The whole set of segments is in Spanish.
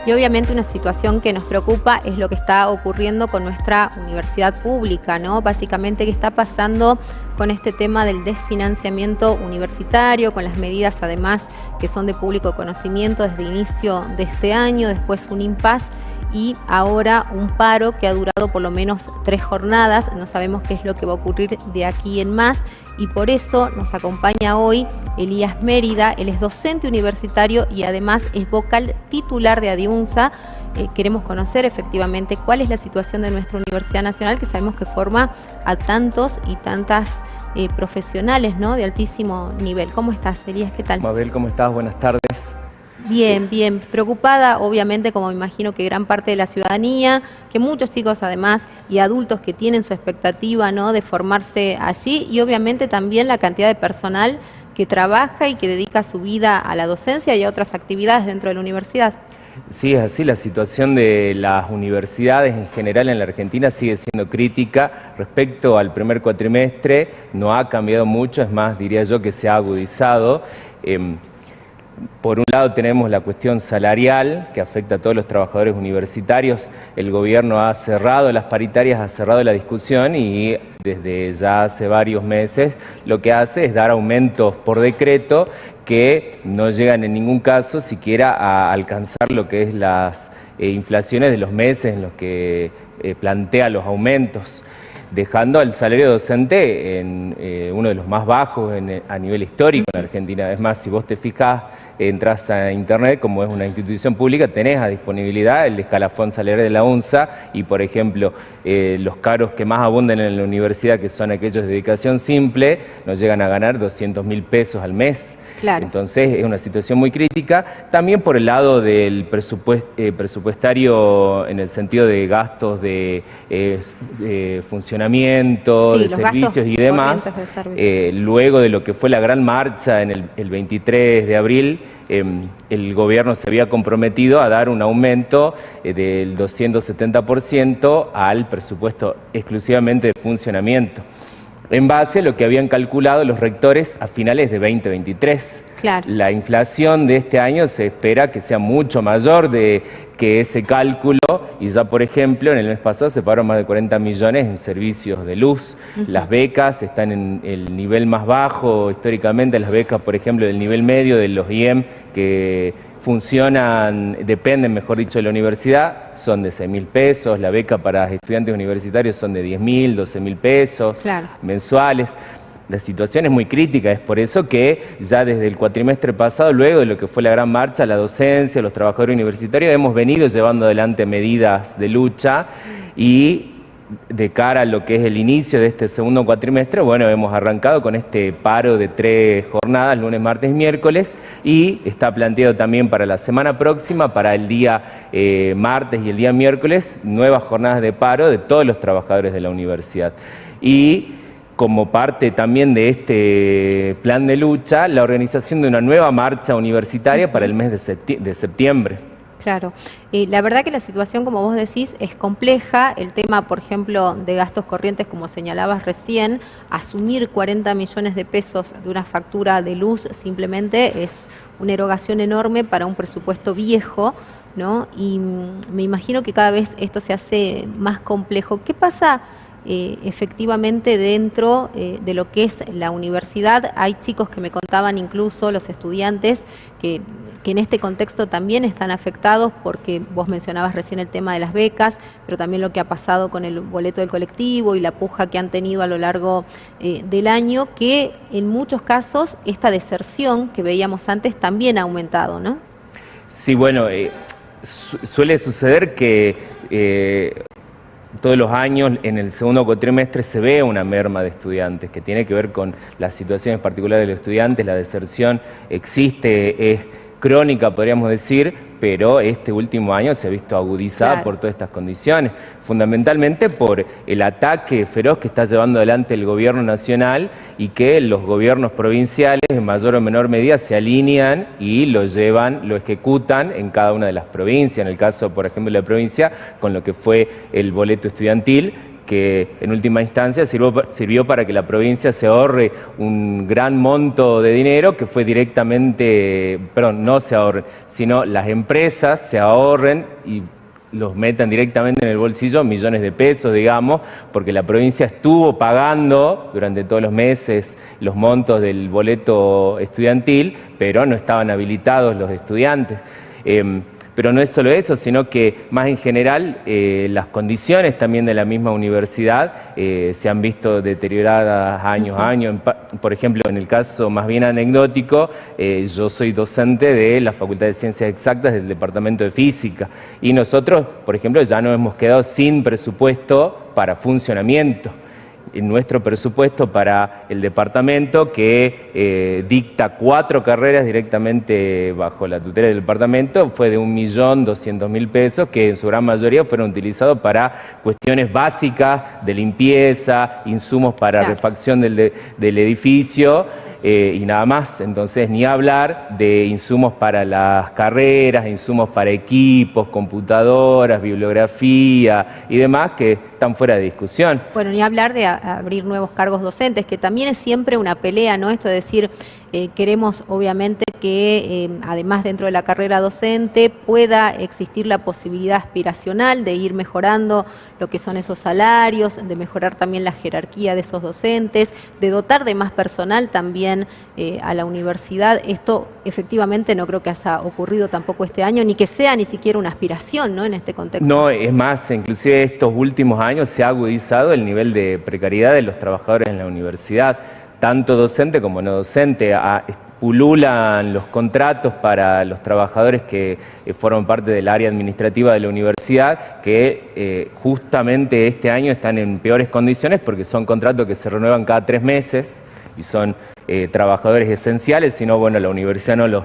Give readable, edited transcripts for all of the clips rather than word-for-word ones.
Y obviamente una situación que nos preocupa es lo que está ocurriendo con nuestra universidad pública, ¿no? Básicamente, ¿qué está pasando con este tema del desfinanciamiento universitario, con las medidas además que son de público conocimiento desde el inicio de este año, después un impasse y ahora un paro que ha durado por lo menos 3 jornadas? No sabemos qué es lo que va a ocurrir de aquí en más y por eso nos acompaña hoy Elías Mérida. Él es docente universitario y además es vocal titular de ADIUNSA. Queremos conocer efectivamente cuál es la situación de nuestra Universidad Nacional, que sabemos que forma a tantos y tantas profesionales, ¿no?, de altísimo nivel. ¿Cómo estás, Elías? ¿Qué tal? Mabel, ¿cómo estás? Buenas tardes. Bien, bien. Preocupada, obviamente, como me imagino que gran parte de la ciudadanía, que muchos chicos además y adultos que tienen su expectativa, ¿no?, de formarse allí, y obviamente también la cantidad de personal que trabaja y que dedica su vida a la docencia y a otras actividades dentro de la universidad. Sí, es así, la situación de las universidades en general en la Argentina sigue siendo crítica. Respecto al primer cuatrimestre no ha cambiado mucho, es más, diría yo que se ha agudizado. Por un lado tenemos la cuestión salarial que afecta a todos los trabajadores universitarios. El gobierno ha cerrado las paritarias, ha cerrado la discusión y desde ya hace varios meses lo que hace es dar aumentos por decreto que no llegan en ningún caso siquiera a alcanzar lo que es las inflaciones de los meses en los que plantea los aumentos, dejando al salario docente en uno de los más bajos a nivel histórico en la Argentina. Es más, si vos te fijás, entras a internet, como es una institución pública, tenés a disponibilidad el escalafón salarial de la UNSA y, por ejemplo, los cargos que más abundan en la universidad, que son aquellos de dedicación simple, nos llegan a ganar 200.000 pesos al mes. Claro. Entonces es una situación muy crítica, también por el lado del presupuestario en el sentido de gastos de funcionamiento, sí, de servicios y demás. Luego de lo que fue la gran marcha en el 23 de abril, el gobierno se había comprometido a dar un aumento del 270% al presupuesto exclusivamente de funcionamiento, en base a lo que habían calculado los rectores a finales de 2023. Claro. La inflación de este año se espera que sea mucho mayor que ese cálculo y ya, por ejemplo, en el mes pasado se pagaron más de 40 millones en servicios de luz. Las becas están en el nivel más bajo históricamente, las becas, por ejemplo, del nivel medio de los IEM que funcionan, dependen, mejor dicho, de la universidad, son de 6.000 pesos, la beca para estudiantes universitarios son de 10.000, 12.000 pesos claro, mensuales. La situación es muy crítica, es por eso que ya desde el cuatrimestre pasado, luego de lo que fue la gran marcha, la docencia, los trabajadores universitarios, hemos venido llevando adelante medidas de lucha y de cara a lo que es el inicio de este segundo cuatrimestre, bueno, hemos arrancado con este paro de 3 jornadas, lunes, martes y miércoles, y está planteado también para la semana próxima, para el día martes y el día miércoles, nuevas jornadas de paro de todos los trabajadores de la universidad. Y como parte también de este plan de lucha, la organización de una nueva marcha universitaria para el mes de septiembre. Claro. La verdad que la situación, como vos decís, es compleja. El tema, por ejemplo, de gastos corrientes, como señalabas recién, asumir 40 millones de pesos de una factura de luz simplemente es una erogación enorme para un presupuesto viejo, ¿no? Y me imagino que cada vez esto se hace más complejo. ¿Qué pasa efectivamente dentro de lo que es la universidad? Hay chicos que me contaban, incluso los estudiantes, que en este contexto también están afectados, porque vos mencionabas recién el tema de las becas, pero también lo que ha pasado con el boleto del colectivo y la puja que han tenido a lo largo del año, que en muchos casos esta deserción que veíamos antes también ha aumentado, ¿no? Sí, bueno, suele suceder que todos los años en el segundo cuatrimestre se ve una merma de estudiantes que tiene que ver con las situaciones particulares de los estudiantes. La deserción existe, es crónica, podríamos decir, pero este último año se ha visto agudizada, claro, por todas estas condiciones, fundamentalmente por el ataque feroz que está llevando adelante el gobierno nacional y que los gobiernos provinciales en mayor o menor medida se alinean y lo llevan, lo ejecutan en cada una de las provincias. En el caso, por ejemplo, de la provincia, con lo que fue el boleto estudiantil, que en última instancia sirvió para que la provincia se ahorre un gran monto de dinero que fue directamente, perdón, no se ahorren, sino las empresas se ahorren y los metan directamente en el bolsillo millones de pesos, digamos, porque la provincia estuvo pagando durante todos los meses los montos del boleto estudiantil, pero no estaban habilitados los estudiantes. Pero no es solo eso, sino que más en general las condiciones también de la misma universidad se han visto deterioradas año a año. Por ejemplo, en el caso más bien anecdótico, yo soy docente de la Facultad de Ciencias Exactas del Departamento de Física y nosotros, por ejemplo, ya nos hemos quedado sin presupuesto para funcionamiento. En nuestro presupuesto para el departamento, que dicta 4 carreras directamente bajo la tutela del departamento, fue de 1.200.000 pesos, que en su gran mayoría fueron utilizados para cuestiones básicas de limpieza, insumos para refacción del edificio, y nada más. Entonces, ni hablar de insumos para las carreras, insumos para equipos, computadoras, bibliografía y demás que están fuera de discusión. Bueno, ni hablar de abrir nuevos cargos docentes, que también es siempre una pelea, ¿no? Esto de decir, queremos obviamente que además dentro de la carrera docente pueda existir la posibilidad aspiracional de ir mejorando lo que son esos salarios, de mejorar también la jerarquía de esos docentes, de dotar de más personal también a la universidad. Esto efectivamente no creo que haya ocurrido tampoco este año, ni que sea ni siquiera una aspiración, ¿no?, en este contexto. No, es más, inclusive estos últimos años se ha agudizado el nivel de precariedad de los trabajadores en la universidad, tanto docente como no docente. Pululan los contratos para los trabajadores que forman parte del área administrativa de la universidad, que justamente este año están en peores condiciones porque son contratos que se renuevan cada 3 meses y son trabajadores esenciales, si no, bueno, la universidad no los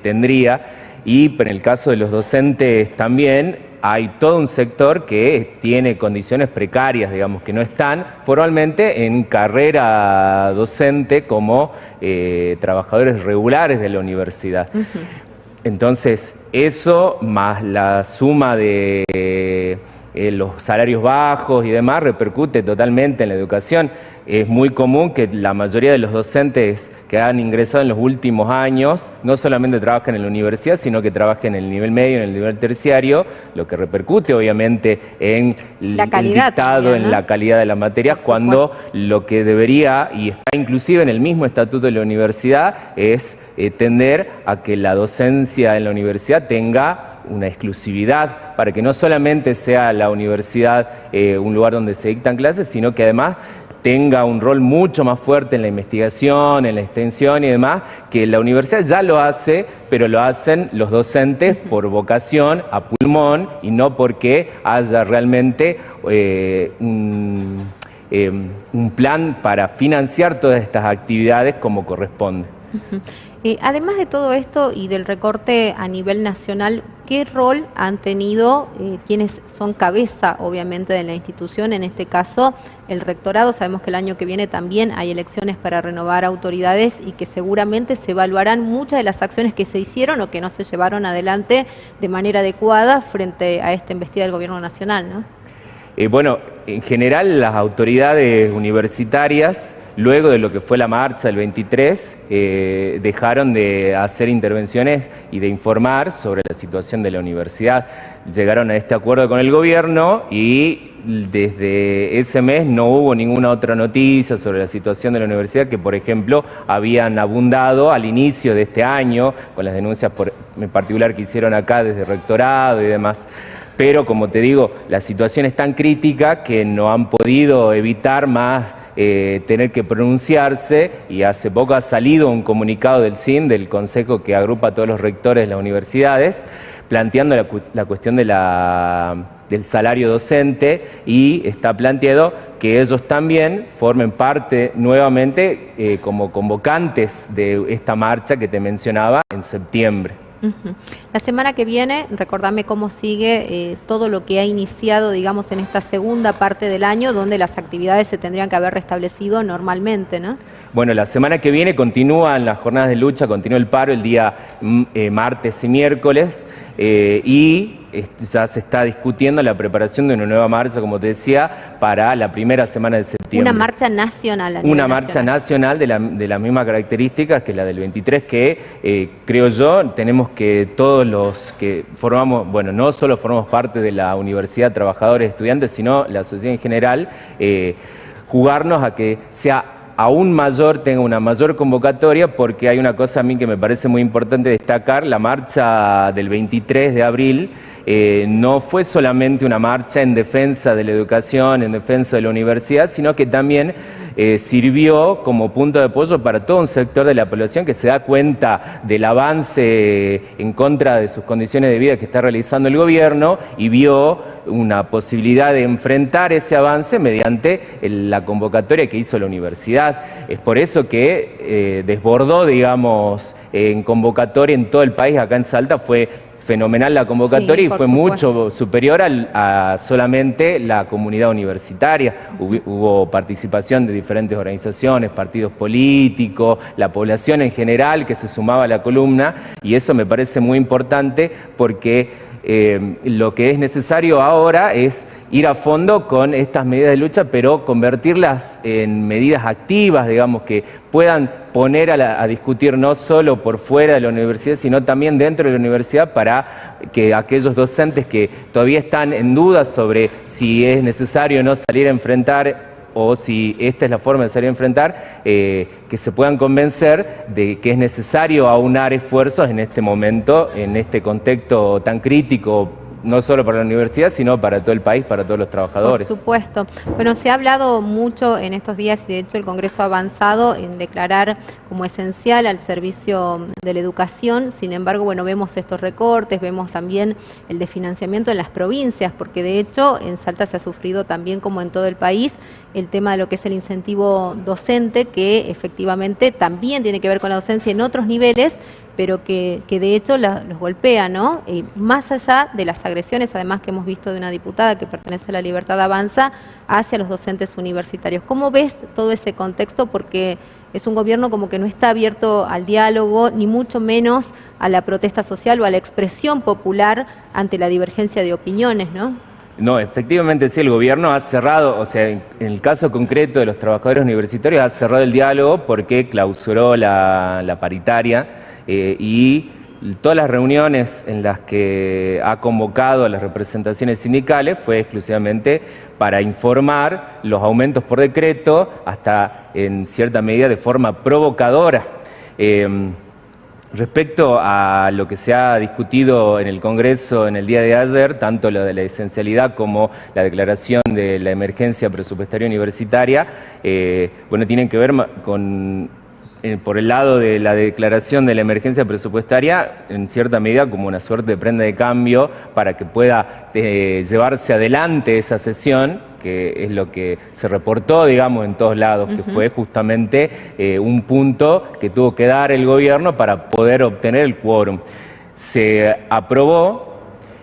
tendría. Y en el caso de los docentes también hay todo un sector que tiene condiciones precarias, digamos, que no están formalmente en carrera docente como trabajadores regulares de la universidad. Entonces, eso más la suma de los salarios bajos y demás repercute totalmente en la educación. Es muy común que la mayoría de los docentes que han ingresado en los últimos años no solamente trabajen en la universidad, sino que trabajen en el nivel medio, en el nivel terciario, lo que repercute obviamente en la calidad, el dictado, también, ¿no?, en la calidad de las materias, cuando lo que debería, y está inclusive en el mismo estatuto de la universidad, es tender a que la docencia en la universidad tenga una exclusividad, para que no solamente sea la universidad un lugar donde se dictan clases, sino que además tenga un rol mucho más fuerte en la investigación, en la extensión y demás, que la universidad ya lo hace, pero lo hacen los docentes por vocación, a pulmón, y no porque haya realmente un plan para financiar todas estas actividades como corresponde. Además de todo esto y del recorte a nivel nacional, ¿qué rol han tenido quienes son cabeza, obviamente, de la institución? En este caso, el rectorado. Sabemos que el año que viene también hay elecciones para renovar autoridades y que seguramente se evaluarán muchas de las acciones que se hicieron o que no se llevaron adelante de manera adecuada frente a esta embestida del gobierno nacional, ¿no? Bueno, en general las autoridades universitarias, luego de lo que fue la marcha del 23, dejaron de hacer intervenciones y de informar sobre la situación de la universidad. Llegaron a este acuerdo con el gobierno y desde ese mes no hubo ninguna otra noticia sobre la situación de la universidad, que por ejemplo habían abundado al inicio de este año con las denuncias en particular que hicieron acá desde rectorado y demás. Pero, como te digo, la situación es tan crítica que no han podido evitar más tener que pronunciarse, y hace poco ha salido un comunicado del CIN, del Consejo que agrupa a todos los rectores de las universidades, planteando la cuestión de del salario docente, y está planteado que ellos también formen parte nuevamente como convocantes de esta marcha que te mencionaba en septiembre. La semana que viene, recordame cómo sigue todo lo que ha iniciado, digamos, en esta segunda parte del año, donde las actividades se tendrían que haber restablecido normalmente, ¿no? Bueno, la semana que viene continúan las jornadas de lucha, continúa el paro el día martes y miércoles y ya se está discutiendo la preparación de una nueva marcha, como te decía, para la primera semana de septiembre. Una marcha nacional. Una marcha nacional de las mismas características que la del 23, que creo yo tenemos que todos los que formamos, bueno, no solo formamos parte de la universidad, trabajadores, estudiantes, sino la sociedad en general, jugarnos a que sea aún mayor, tenga una mayor convocatoria, porque hay una cosa a mí que me parece muy importante destacar: la marcha del 23 de abril no fue solamente una marcha en defensa de la educación, en defensa de la universidad, sino que también sirvió como punto de apoyo para todo un sector de la población que se da cuenta del avance en contra de sus condiciones de vida que está realizando el gobierno y vio una posibilidad de enfrentar ese avance mediante la convocatoria que hizo la universidad. Es por eso que desbordó, digamos, en convocatoria en todo el país. Acá en Salta fue fenomenal la convocatoria, sí, y fue mucho superior a solamente la comunidad universitaria. Hubo participación de diferentes organizaciones, partidos políticos, la población en general que se sumaba a la columna, y eso me parece muy importante porque lo que es necesario ahora es ir a fondo con estas medidas de lucha, pero convertirlas en medidas activas, digamos, que puedan poner a discutir no solo por fuera de la universidad, sino también dentro de la universidad, para que aquellos docentes que todavía están en duda sobre si es necesario o no salir a enfrentar, o si esta es la forma de salir a enfrentar, que se puedan convencer de que es necesario aunar esfuerzos en este momento, en este contexto tan crítico, no solo para la universidad, sino para todo el país, para todos los trabajadores. Por supuesto. Bueno, se ha hablado mucho en estos días, y de hecho el Congreso ha avanzado en declarar como esencial al servicio de la educación. Sin embargo, bueno, vemos estos recortes, vemos también el desfinanciamiento en las provincias, porque de hecho en Salta se ha sufrido también, como en todo el país, el tema de lo que es el incentivo docente, que efectivamente también tiene que ver con la docencia en otros niveles, pero que de hecho los golpea, ¿no? Más allá de las agresiones, además, que hemos visto de una diputada que pertenece a La Libertad Avanza hacia los docentes universitarios. ¿Cómo ves todo ese contexto? Porque es un gobierno como que no está abierto al diálogo, ni mucho menos a la protesta social o a la expresión popular ante la divergencia de opiniones, ¿no? No, efectivamente sí, el gobierno ha cerrado, o sea, en el caso concreto de los trabajadores universitarios, ha cerrado el diálogo porque clausuró la paritaria, y todas las reuniones en las que ha convocado a las representaciones sindicales fue exclusivamente para informar los aumentos por decreto, hasta en cierta medida de forma provocadora. Respecto a lo que se ha discutido en el Congreso en el día de ayer, tanto lo de la esencialidad como la declaración de la emergencia presupuestaria universitaria, bueno, tienen que ver por el lado de la declaración de la emergencia presupuestaria, en cierta medida como una suerte de prenda de cambio para que pueda llevarse adelante esa sesión, que es lo que se reportó, digamos, en todos lados, que fue justamente un punto que tuvo que dar el gobierno para poder obtener el quórum. Se aprobó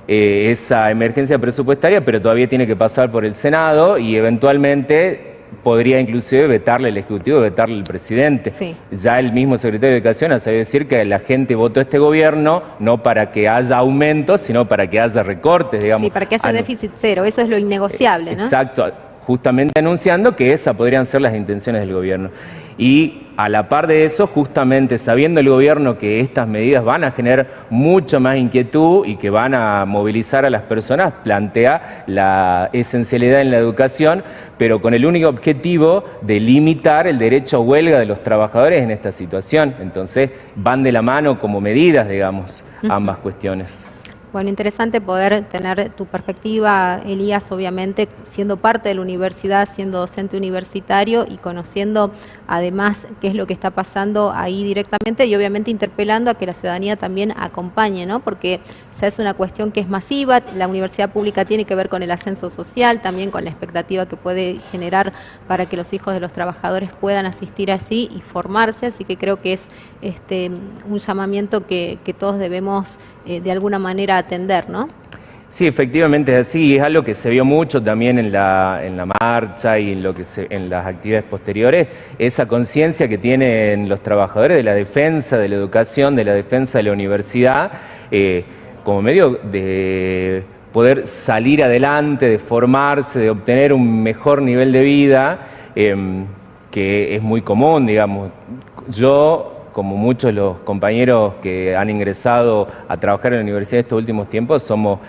esa emergencia presupuestaria, pero todavía tiene que pasar por el Senado y eventualmente podría inclusive vetarle el Ejecutivo, vetarle el presidente. Sí. Ya el mismo secretario de Educación ha sabido decir que la gente votó a este gobierno no para que haya aumentos, sino para que haya recortes, digamos. Sí, para que haya déficit cero, eso es lo innegociable, ¿no? Exacto, justamente anunciando que esas podrían ser las intenciones del gobierno. Y a la par de eso, justamente sabiendo el gobierno que estas medidas van a generar mucho más inquietud y que van a movilizar a las personas, plantea la esencialidad en la educación, pero con el único objetivo de limitar el derecho a huelga de los trabajadores en esta situación. Entonces van de la mano como medidas, digamos, ambas cuestiones. Bueno, interesante poder tener tu perspectiva, Elías, obviamente siendo parte de la universidad, siendo docente universitario y conociendo además qué es lo que está pasando ahí directamente, y obviamente interpelando a que la ciudadanía también acompañe, ¿no? Porque ya es una cuestión que es masiva. La universidad pública tiene que ver con el ascenso social, también con la expectativa que puede generar para que los hijos de los trabajadores puedan asistir allí y formarse, así que creo que es un llamamiento que todos debemos de alguna manera atender, ¿no? Sí, efectivamente es así, es algo que se vio mucho también en la marcha y en las actividades posteriores, esa conciencia que tienen los trabajadores de la defensa de la educación, de la defensa de la universidad, como medio de poder salir adelante, de formarse, de obtener un mejor nivel de vida, que es muy común, digamos. Yo, como muchos de los compañeros que han ingresado a trabajar en la universidad estos últimos tiempos, somos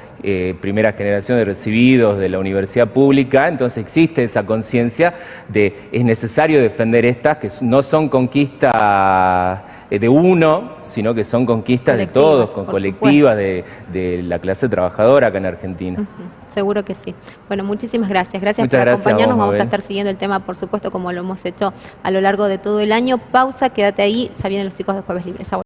primera generación de recibidos de la universidad pública, entonces existe esa conciencia de es necesario defender estas, que no son conquistas de uno, sino que son conquistas de todos, colectivas de la clase trabajadora acá en Argentina. Seguro que sí. Bueno, muchísimas gracias. Gracias Muchas por gracias acompañarnos. a vos, Vamos a Mabel. estar siguiendo el tema, por supuesto, como lo hemos hecho a lo largo de todo el año. Pausa, quédate ahí. Ya vienen los chicos de Jueves Libre. Ya